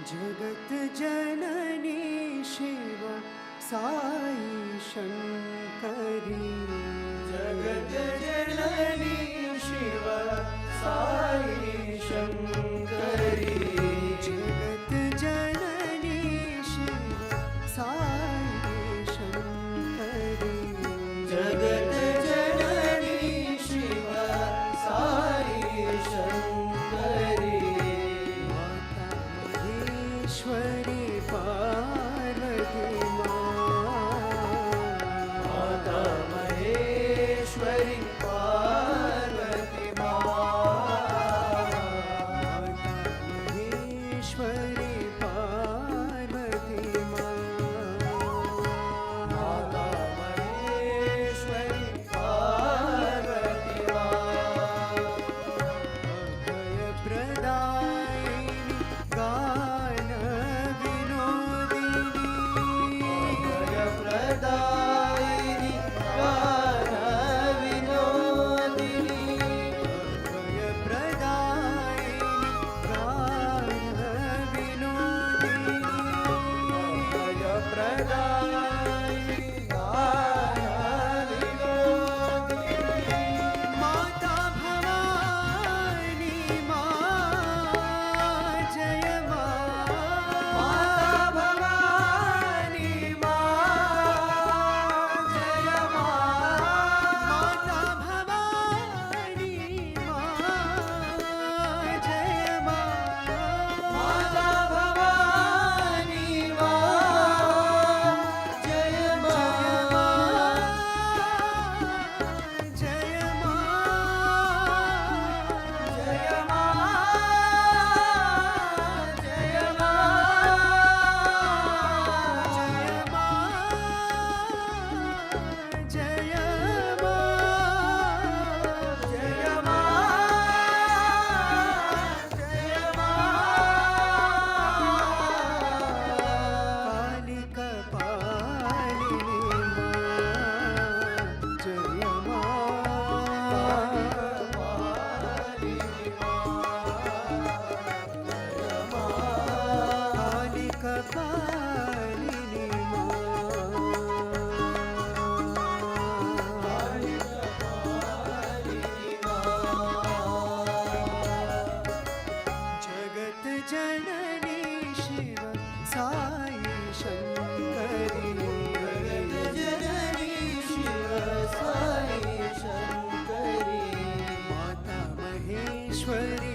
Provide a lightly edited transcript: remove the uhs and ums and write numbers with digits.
जगत जननी शिव साई शंकरी। जगत जननी शिव साई शंकरी। जगत जननी शिव साई शंकरी। जगत जननी शिव साई शंकरी। माता महेश्वरी पार्वती माँ। माता महेश्वरी पार्वती माँ। महेश्वरी पार्वती माँ। माता महेश्वरी पार्वती माँ। अभयप्रदायिनी गान विनोदिनी। अभयप्रदायिनी गान विनोदिनी। अभयप्रदायिनी गान विनोदिनी। अभयप्रदायिनी गान विनोदिनी। माता भवानी माँ जय माँ। माता भवानी माँ जय माँ। माता भवानी माँ जय माँ। माता भवानी माँ जय माँ। जय माँ। जय माँ। जय माँ। जय माँ। जय माँ। जय माँ। जय माँ। काली कपालिनी माँ जय माँ। काली कपालिनी जगत जननी शिव साई शंकरी। जगत जननी शिव साई शंकरी। माता महेश्वरी